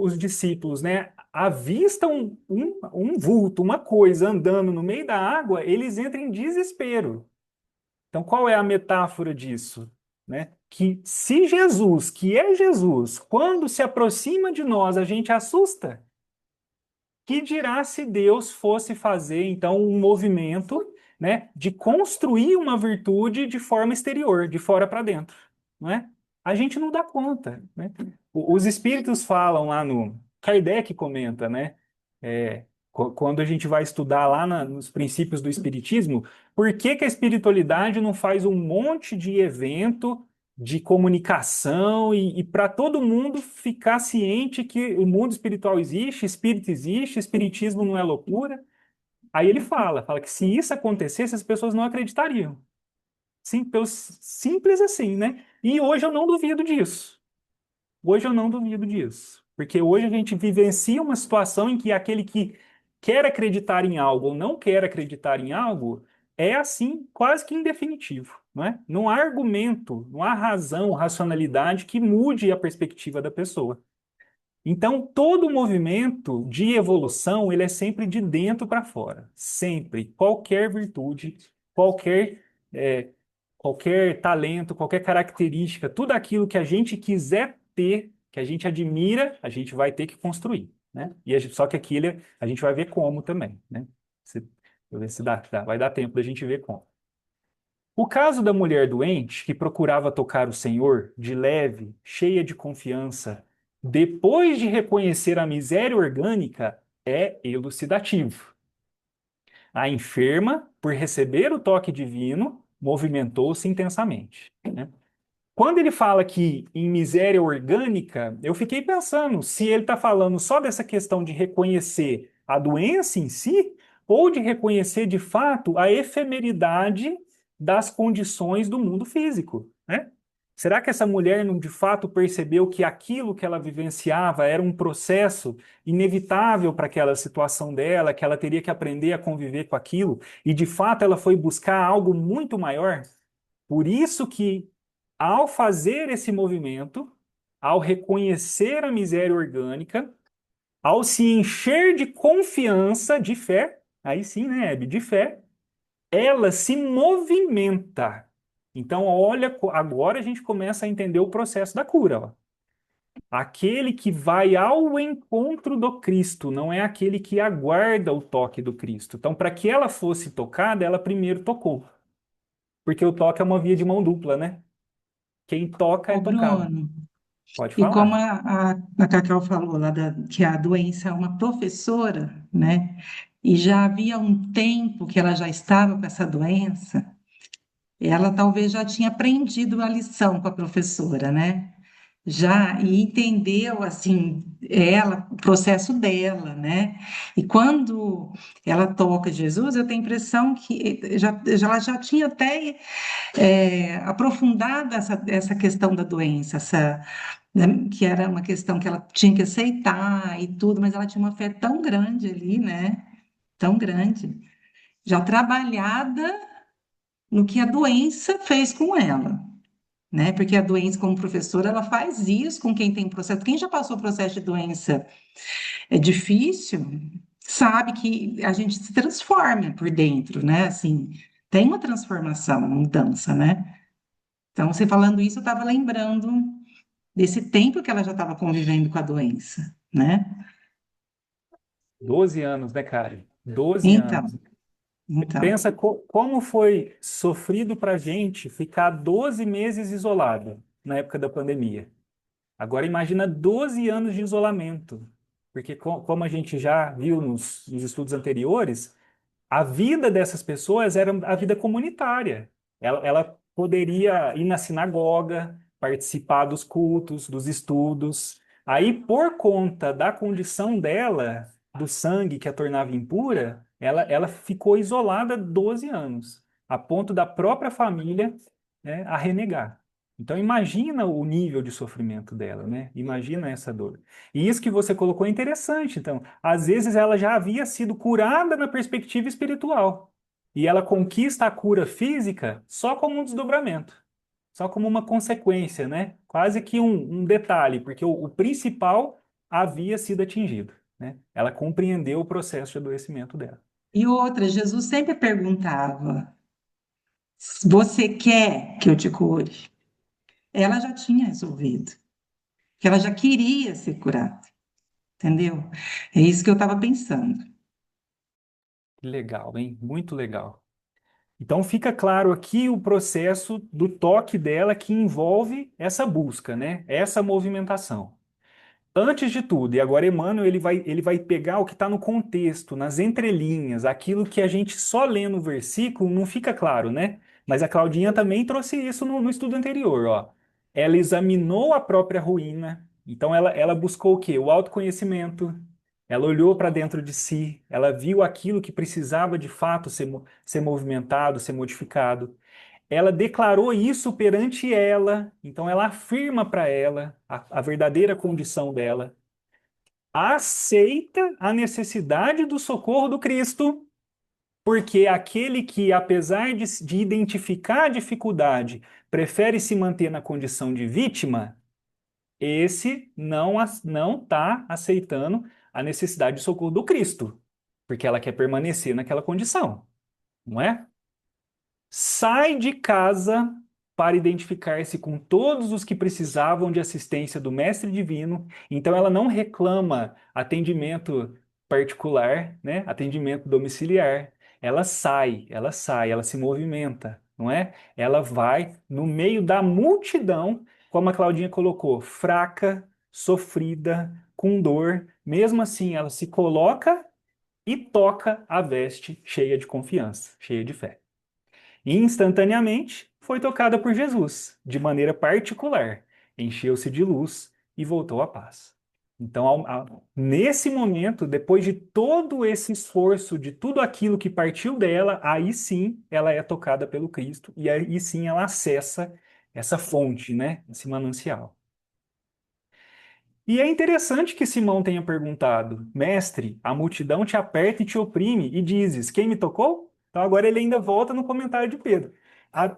os discípulos, né, avistam um vulto, uma coisa andando no meio da água, eles entram em desespero. Então, qual é a metáfora disso? Né? Que se Jesus, que é Jesus, quando se aproxima de nós, a gente assusta, que dirá se Deus fosse fazer, então, um movimento, né, de construir uma virtude de forma exterior, de fora para dentro, não é? A gente não dá conta, né? Os espíritos falam lá no... Kardec comenta, né? Quando a gente vai estudar lá nos princípios do espiritismo, por que que a espiritualidade não faz um monte de evento de comunicação e para todo mundo ficar ciente que o mundo espiritual existe, espírito existe, espiritismo não é loucura? Aí ele fala que se isso acontecesse, as pessoas não acreditariam. Sim, simples assim, né? E hoje eu não duvido disso. Hoje eu não duvido disso. Porque hoje a gente vivencia uma situação em que aquele que quer acreditar em algo ou não quer acreditar em algo é assim, quase que indefinitivo, não é? Não há argumento, não há razão, racionalidade que mude a perspectiva da pessoa. Então, todo movimento de evolução, ele é sempre de dentro para fora. Sempre. Qualquer virtude, qualquer, é, qualquer talento, qualquer característica, tudo aquilo que a gente quiser ter, que a gente admira, a gente vai ter que construir, né? Só que aqui a gente vai ver como também, né? Vou ver se vai dar tempo da gente ver como. O caso da mulher doente que procurava tocar o Senhor de leve, cheia de confiança, depois de reconhecer a miséria orgânica, é elucidativo. A enferma, por receber o toque divino, movimentou-se intensamente, né? Quando ele fala que em miséria orgânica, eu fiquei pensando se ele está falando só dessa questão de reconhecer a doença em si, ou de reconhecer de fato a efemeridade das condições do mundo físico, né? Será que essa mulher não de fato percebeu que aquilo que ela vivenciava era um processo inevitável para aquela situação dela, que ela teria que aprender a conviver com aquilo, e de fato ela foi buscar algo muito maior? Por isso que, ao fazer esse movimento, ao reconhecer a miséria orgânica, ao se encher de confiança, de fé, aí sim, né, Hebe, de fé, ela se movimenta. Então, olha, agora a gente começa a entender o processo da cura, ó. Aquele que vai ao encontro do Cristo, não é aquele que aguarda o toque do Cristo. Então, para que ela fosse tocada, ela primeiro tocou. Porque o toque é uma via de mão dupla, né? Quem toca é Ô, tocado. Bruno, Pode e como falar. a Cacau falou lá que a doença é uma professora, né? E já havia um tempo que ela já estava com essa doença, ela talvez já tinha aprendido a lição com a professora, né? Já e entendeu assim o processo dela, né? E quando ela toca Jesus, eu tenho a impressão que ela já tinha até aprofundado essa questão da doença, né, que era uma questão que ela tinha que aceitar e tudo, mas ela tinha uma fé tão grande ali, né? Tão grande, já trabalhada no que a doença fez com ela. né? Porque a doença, como professora, ela faz isso com quem tem processo. Quem já passou o processo de doença é difícil, sabe que a gente se transforma por dentro, né? Assim, tem uma transformação, uma mudança, né? Então, você falando isso, eu estava lembrando desse tempo que ela já estava convivendo com a doença, né? 12 anos, né, cara? 12 Então, anos. então, Pensa como foi sofrido para a gente ficar 12 meses isolado na época da pandemia. Agora imagina 12 anos de isolamento. Porque como a gente já viu nos estudos anteriores, a vida dessas pessoas era a vida comunitária. Ela poderia ir na sinagoga, participar dos cultos, dos estudos. Aí, por conta da condição dela, do sangue que a tornava impura, ela ficou isolada 12 anos, a ponto da própria família, né, a renegar. Então, imagina o nível de sofrimento dela, né? Imagina essa dor. E isso que você colocou é interessante. Então, às vezes ela já havia sido curada na perspectiva espiritual. E ela conquista a cura física só como um desdobramento, só como uma consequência, né? Quase que um detalhe, porque o principal havia sido atingido, né? Ela compreendeu o processo de adoecimento dela. e outra, Jesus sempre perguntava: você quer que eu te cure? Ela já tinha resolvido, que ela já queria ser curada, entendeu? É isso que eu estava pensando. Que legal, hein? Muito legal. Então fica claro aqui o processo do toque dela que envolve essa busca, né? Essa movimentação. Antes de tudo, e agora Emmanuel ele vai pegar o que está no contexto, nas entrelinhas, aquilo que a gente só lê no versículo não fica claro, né? Mas a Claudinha também trouxe isso no estudo anterior, ó. Ela examinou a própria ruína, então ela buscou o quê? O autoconhecimento. Ela olhou para dentro de si, ela viu aquilo que precisava de fato ser movimentado, ser modificado. Ela declarou isso perante ela, então ela afirma para ela a verdadeira condição dela, aceita a necessidade do socorro do Cristo, porque aquele que, apesar de identificar a dificuldade, prefere se manter na condição de vítima, esse não está aceitando a necessidade de socorro do Cristo, porque ela quer permanecer naquela condição, não é? Sai de casa para identificar-se com todos os que precisavam de assistência do Mestre Divino. Então ela não reclama atendimento particular, né? Atendimento domiciliar. Ela se movimenta, não é? Ela vai no meio da multidão, como a Claudinha colocou, fraca, sofrida, com dor. Mesmo assim, ela se coloca e toca a veste cheia de confiança, cheia de fé. E instantaneamente foi tocada por Jesus, de maneira particular, encheu-se de luz e voltou à paz. Então, nesse momento, depois de todo esse esforço, de tudo aquilo que partiu dela, aí sim ela é tocada pelo Cristo e aí sim ela acessa essa fonte, né? Esse manancial. E é interessante que Simão tenha perguntado: Mestre, a multidão te aperta e te oprime, e dizes: Quem me tocou? Então agora ele ainda volta no comentário de Pedro.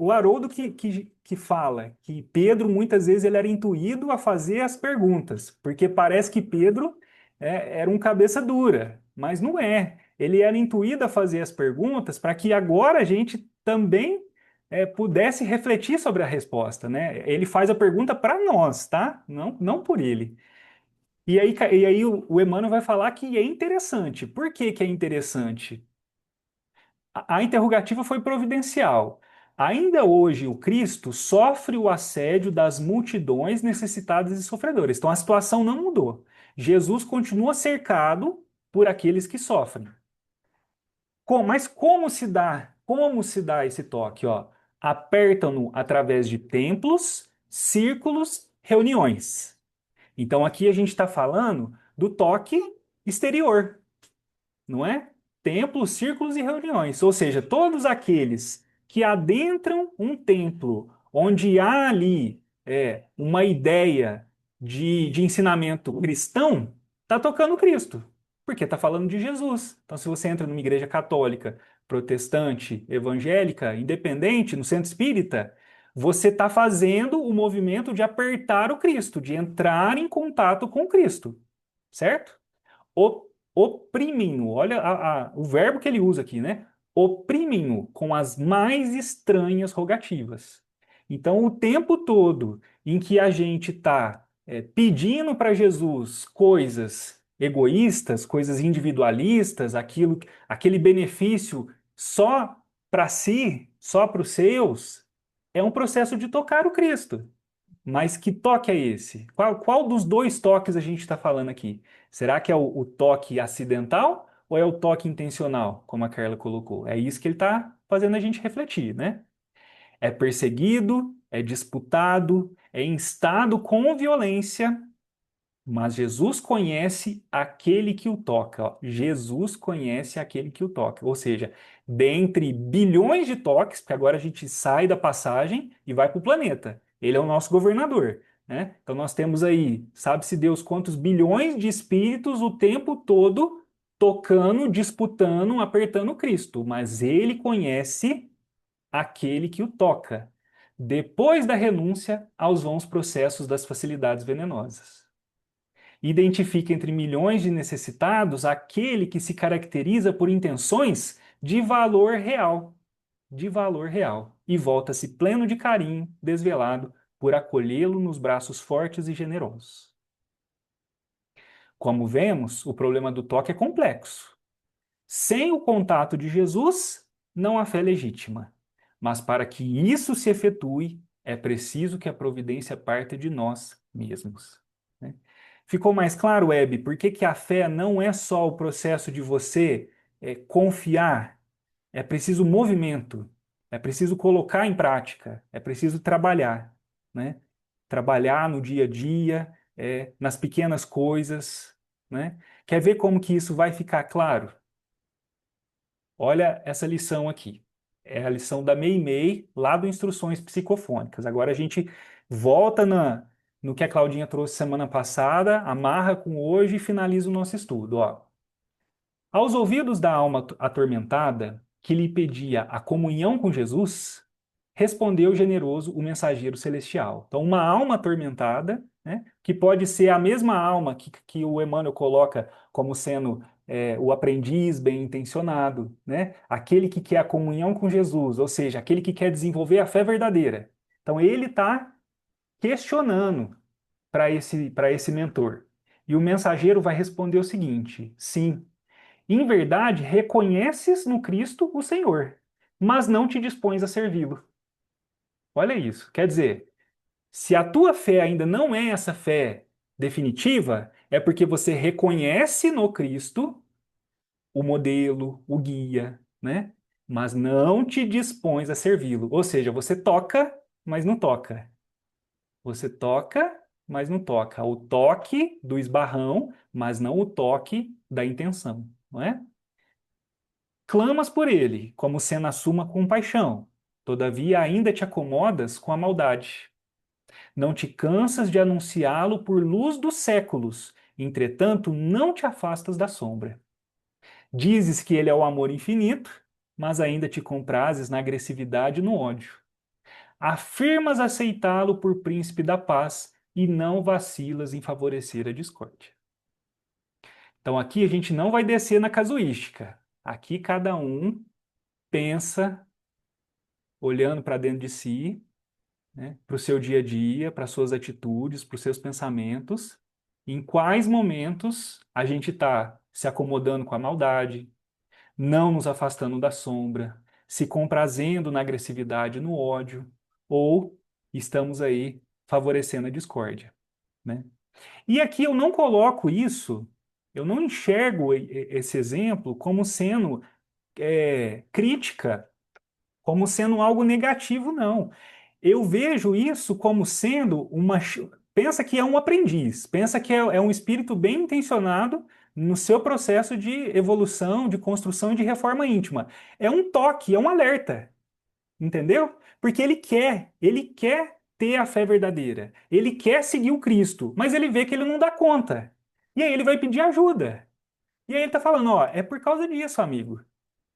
O Haroldo que fala que Pedro muitas vezes ele era intuído a fazer as perguntas, porque parece que Pedro era um cabeça dura, mas não é. Ele era intuído a fazer as perguntas para que agora a gente também pudesse refletir sobre a resposta, né? Ele faz a pergunta para nós, tá? Não por ele. E aí o Emmanuel vai falar que é interessante. Por que que é interessante? A interrogativa foi providencial. Ainda hoje, o Cristo sofre o assédio das multidões necessitadas e sofredoras. Então, a situação não mudou. Jesus continua cercado por aqueles que sofrem. Mas como se dá? Como se dá esse toque? Ó? Apertam-no através de templos, círculos, reuniões. Então aqui a gente está falando do toque exterior, não é? Templos, círculos e reuniões, ou seja, todos aqueles que adentram um templo onde há ali uma ideia de ensinamento cristão, está tocando Cristo, porque está falando de Jesus. Então, se você entra numa igreja católica, protestante, evangélica, independente, no centro espírita, você está fazendo o movimento de apertar o Cristo, de entrar em contato com o Cristo, certo? Oprimem-no, olha o verbo que ele usa aqui, né? Oprimem-no com as mais estranhas rogativas. Então, o tempo todo em que a gente está pedindo para Jesus coisas egoístas, coisas individualistas, aquele benefício só para si, só para os seus, é um processo de tocar o Cristo. Mas que toque é esse? Qual dos dois toques a gente está falando aqui? Será que é o toque acidental ou é o toque intencional, como a Carla colocou? É isso que ele está fazendo a gente refletir, né? É perseguido, é disputado, é instado com violência, mas Jesus conhece aquele que o toca. Ó. Jesus conhece aquele que o toca. Ou seja, dentre bilhões de toques, porque agora a gente sai da passagem e vai para o planeta. Ele é o nosso governador. Né? Então nós temos aí, sabe-se Deus quantos bilhões de espíritos o tempo todo tocando, disputando, apertando Cristo. Mas ele conhece aquele que o toca. Depois da renúncia aos vãos processos das facilidades venenosas. Identifica entre milhões de necessitados aquele que se caracteriza por intenções de valor real, e volta-se pleno de carinho, desvelado, por acolhê-lo nos braços fortes e generosos. Como vemos, o problema do toque é complexo. Sem o contato de Jesus, não há fé legítima. Mas para que isso se efetue, é preciso que a providência parta de nós mesmos. Né? Ficou mais claro, Web, por que a fé não é só o processo de você confiar? É preciso movimento, é preciso colocar em prática, é preciso trabalhar, né? Trabalhar no dia a dia, nas pequenas coisas, né? Quer ver como que isso vai ficar claro? Olha essa lição aqui. É a lição da Meimei, lá do Instruções Psicofônicas. Agora a gente volta no que a Claudinha trouxe semana passada, amarra com hoje e finaliza o nosso estudo. Ó. Aos ouvidos da alma atormentada, que lhe pedia a comunhão com Jesus, respondeu generoso o mensageiro celestial. Então, uma alma atormentada, né, que pode ser a mesma alma que o Emmanuel coloca como sendo o aprendiz bem intencionado, né, aquele que quer a comunhão com Jesus, ou seja, aquele que quer desenvolver a fé verdadeira. Então, ele está questionando para esse mentor. E o mensageiro vai responder o seguinte: sim, em verdade, reconheces no Cristo o Senhor, mas não te dispões a servi-lo. Olha isso. Quer dizer, se a tua fé ainda não é essa fé definitiva, é porque você reconhece no Cristo o modelo, o guia, né? Mas não te dispões a servi-lo. Ou seja, você toca, mas não toca. Você toca, mas não toca. O toque do esbarrão, mas não o toque da intenção, não é? Clamas por ele, como sendo a suma compaixão. Todavia ainda te acomodas com a maldade. Não te cansas de anunciá-lo por luz dos séculos, entretanto não te afastas da sombra. Dizes que ele é o amor infinito, mas ainda te comprases na agressividade e no ódio. Afirmas aceitá-lo por príncipe da paz e não vacilas em favorecer a discórdia. Então aqui a gente não vai descer na casuística. Aqui cada um pensa olhando para dentro de si, né, para o seu dia a dia, para suas atitudes, para os seus pensamentos, em quais momentos a gente está se acomodando com a maldade, não nos afastando da sombra, se comprazendo na agressividade e no ódio, ou estamos aí favorecendo a discórdia, né? E aqui eu não coloco isso, eu não enxergo esse exemplo como sendo crítica, como sendo algo negativo, não. Eu vejo isso como sendo Pensa que é um aprendiz, pensa que é um espírito bem intencionado no seu processo de evolução, de construção e de reforma íntima. É um toque, é um alerta, entendeu? Porque ele quer ter a fé verdadeira, ele quer seguir o Cristo, mas ele vê que ele não dá conta. E aí ele vai pedir ajuda. E aí ele está falando, ó, é por causa disso, amigo.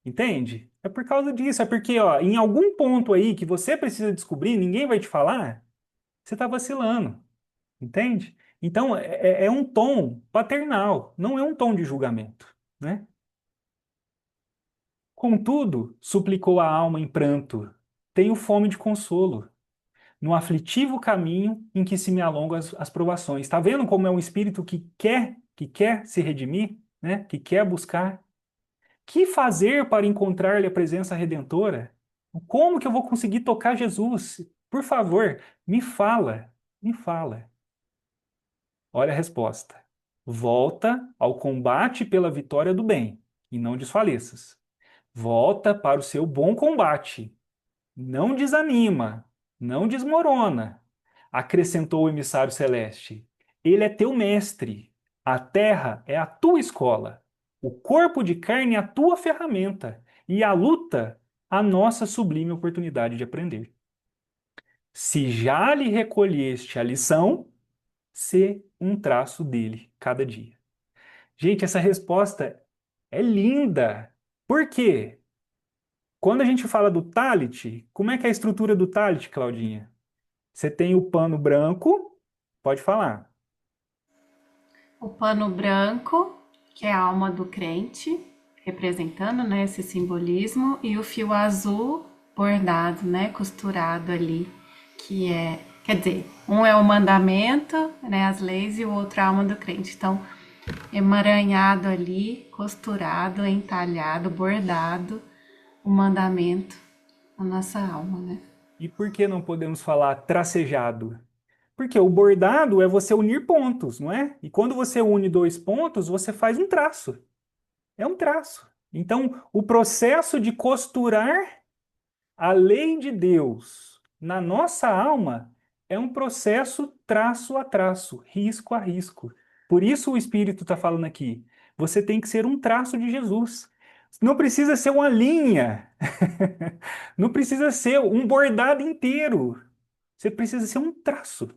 Entende? É por causa disso. É porque, ó, em algum ponto aí que você precisa descobrir, ninguém vai te falar, você está vacilando. Entende? Então, é um tom paternal, não é um tom de julgamento, né? Contudo, suplicou a alma em pranto, tenho fome de consolo, no aflitivo caminho em que se me alongam as provações. Está vendo como é um espírito que quer se redimir, né? Que quer buscar? Que fazer para encontrar-lhe a presença redentora? Como que eu vou conseguir tocar Jesus? Por favor, me fala, me fala. Olha a resposta. Volta ao combate pela vitória do bem, e não desfaleças. Volta para o seu bom combate. Não desanima, não desmorona. Acrescentou o emissário celeste. Ele é teu mestre. A terra é a tua escola. O corpo de carne é a tua ferramenta. E a luta, a nossa sublime oportunidade de aprender. Se já lhe recolheste a lição, ser um traço dele cada dia. Gente, essa resposta é linda. Por quê? Quando a gente fala do talit, como é que é a estrutura do talit, Claudinha? Você tem o pano branco, pode falar. O pano branco, que é a alma do crente, representando, né, esse simbolismo, e o fio azul bordado, né, costurado ali, que é, quer dizer, um é o mandamento, né, as leis, e o outro é a alma do crente. Então, emaranhado ali, costurado, entalhado, bordado, o mandamento na nossa alma, né? E por que não podemos falar tracejado? Porque o bordado é você unir pontos, não é? E quando você une dois pontos, você faz um traço. É um traço. Então, o processo de costurar a lei de Deus na nossa alma é um processo traço a traço, risco a risco. Por isso o Espírito está falando aqui. Você tem que ser um traço de Jesus. Não precisa ser uma linha. Não precisa ser um bordado inteiro. Você precisa ser um traço.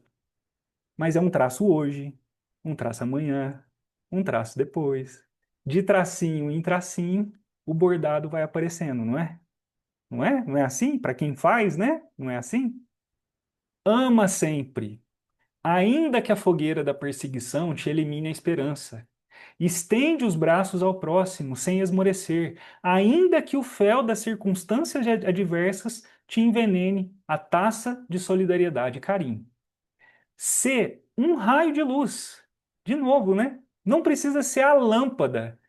Mas é um traço hoje, um traço amanhã, um traço depois. De tracinho em tracinho, o bordado vai aparecendo, não é? Não é? Não é assim? Para quem faz, né? Não é assim? Ama sempre, ainda que a fogueira da perseguição te elimine a esperança. Estende os braços ao próximo, sem esmorecer, ainda que o fel das circunstâncias adversas te envenene a taça de solidariedade e carinho. Ser um raio de luz. De novo, né? Não precisa ser a lâmpada,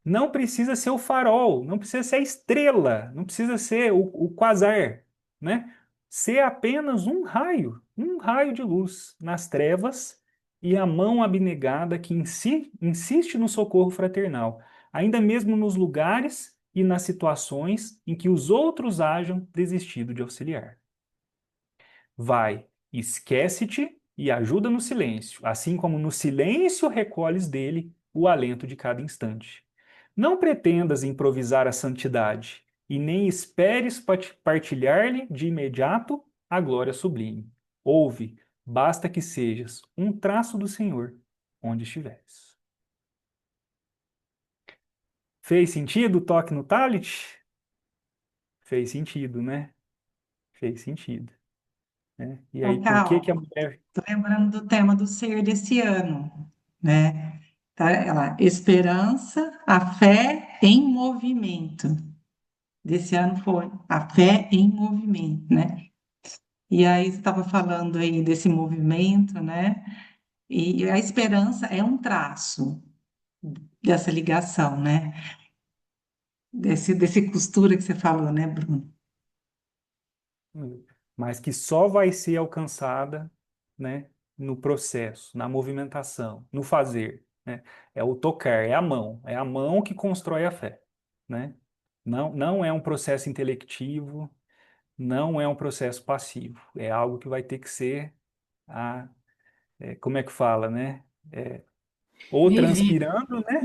não precisa ser o farol, não precisa ser a estrela, não precisa ser o quasar, né? Ser apenas um raio de luz nas trevas e a mão abnegada que insiste no socorro fraternal, ainda mesmo nos lugares e nas situações em que os outros hajam desistido de auxiliar. Vai, esquece-te e ajuda no silêncio, assim como no silêncio recolhes dele o alento de cada instante. Não pretendas improvisar a santidade, e nem esperes partilhar-lhe de imediato a glória sublime. Ouve, basta que sejas um traço do Senhor onde estiveres. Fez sentido o toque no talit? Fez sentido, né? Fez sentido, né? E Ô, aí, por que que Cal, a mulher... tô lembrando do tema do ser desse ano, né? Tá, ela, esperança, a fé em movimento. Desse ano foi a fé em movimento, né? E aí você estava falando aí desse movimento, né? E a esperança é um traço dessa ligação, né? Desse costura que você falou, né, Bruno? mas que só vai ser alcançada, né, no processo, na movimentação, no fazer, né? É o tocar, é a mão que constrói a fé, né? Não é um processo intelectivo, não é um processo passivo, é algo que vai ter que ser, como é que fala, né? Ou Vivido. transpirando, né?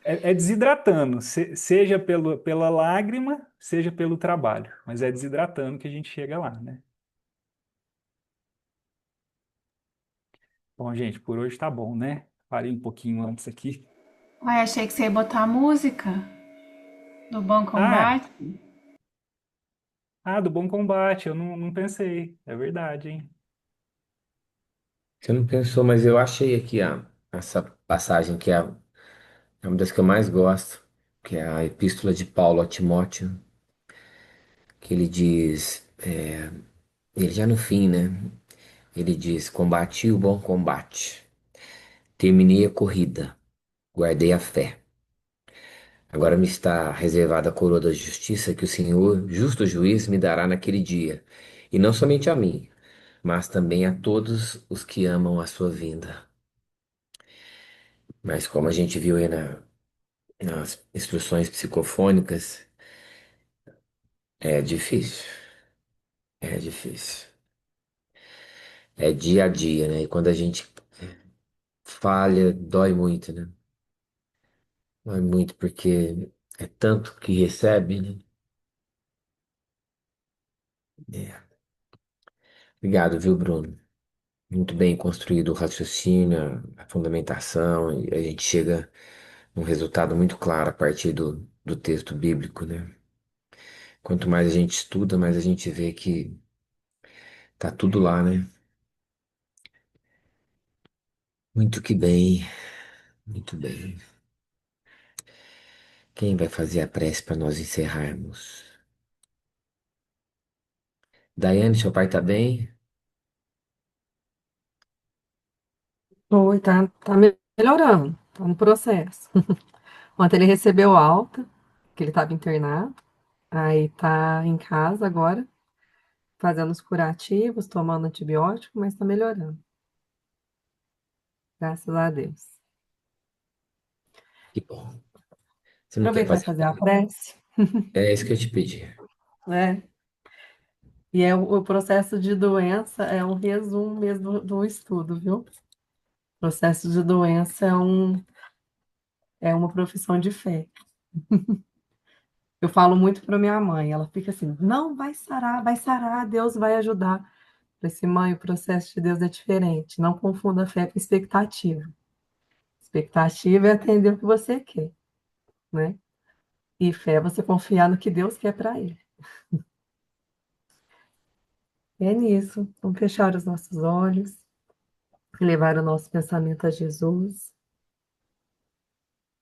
É desidratando, seja pela lágrima, seja pelo trabalho, mas é desidratando que a gente chega lá, né? Bom, gente, por hoje tá bom, né? Parei um pouquinho antes aqui. Uai, achei que você ia botar música. Do bom Ah, combate? do bom combate, eu não pensei. É verdade, hein? Você não pensou, mas eu achei aqui essa passagem que é uma das que eu mais gosto, que é a Epístola de Paulo a Timóteo, que ele diz, ele já no fim, né? Ele diz: Combati o bom combate, terminei a corrida, guardei a fé. Agora me está reservada a coroa da justiça que o Senhor, justo juiz, me dará naquele dia, e não somente a mim, mas também a todos os que amam a sua vinda. Mas como a gente viu aí nas instruções psicofônicas, é difícil, é difícil. É dia a dia, né? E quando a gente falha, dói muito, né? Dói muito porque é tanto que recebe, né? É. Obrigado, viu, Bruno? Muito bem construído o raciocínio, a fundamentação, e a gente chega num resultado muito claro a partir do texto bíblico, né? Quanto mais a gente estuda, mais a gente vê que tá tudo lá, né? Muito que bem, muito bem. Quem vai fazer a prece para nós encerrarmos? Daiane, seu pai tá bem? Oi, tá melhorando, tá no processo. Ontem ele recebeu alta, que ele estava internado, aí tá em casa agora, fazendo os curativos, tomando antibiótico, mas tá melhorando, graças a Deus. Que bom. Você não quer Aproveitar e fazer? fazer a prece, É isso que eu te pedi. né? E o processo de doença é um resumo mesmo do estudo, viu? Processo de doença é uma profissão de fé. Eu falo muito para minha mãe, ela fica assim, não, vai sarar, Deus vai ajudar. Eu falei assim, mãe, o processo de Deus é diferente, não confunda fé com expectativa. Expectativa é atender o que você quer, né? E fé é você confiar no que Deus quer para ele. É nisso, vamos fechar os nossos olhos, levar o nosso pensamento a Jesus,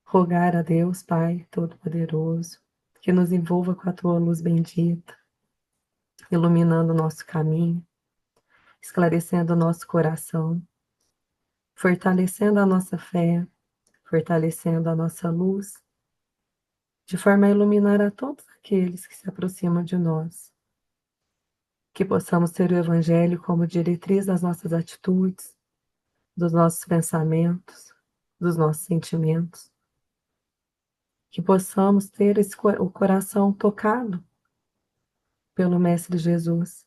rogar a Deus, Pai Todo-Poderoso, que nos envolva com a tua luz bendita, iluminando o nosso caminho, esclarecendo o nosso coração, fortalecendo a nossa fé, fortalecendo a nossa luz, de forma a iluminar a todos aqueles que se aproximam de nós. Que possamos ter o Evangelho como diretriz das nossas atitudes, dos nossos pensamentos, dos nossos sentimentos. Que possamos ter o coração tocado pelo Mestre Jesus,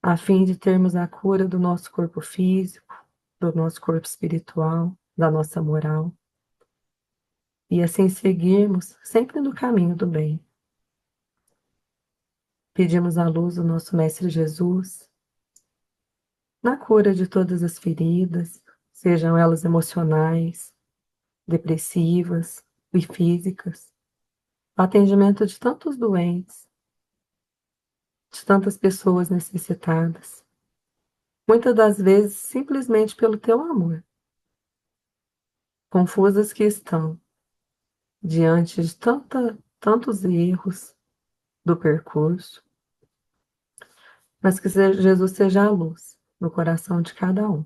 a fim de termos a cura do nosso corpo físico, do nosso corpo espiritual, da nossa moral, e assim seguirmos sempre no caminho do bem. Pedimos a luz do nosso Mestre Jesus na cura de todas as feridas, sejam elas emocionais, depressivas e físicas, o atendimento de tantos doentes, de tantas pessoas necessitadas, muitas das vezes simplesmente pelo teu amor, confusas que estão diante de tantos erros do percurso, mas que Jesus seja a luz no coração de cada um.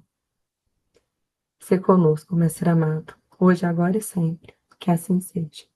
Se conosco, Mestre amado, hoje, agora e sempre, que assim seja.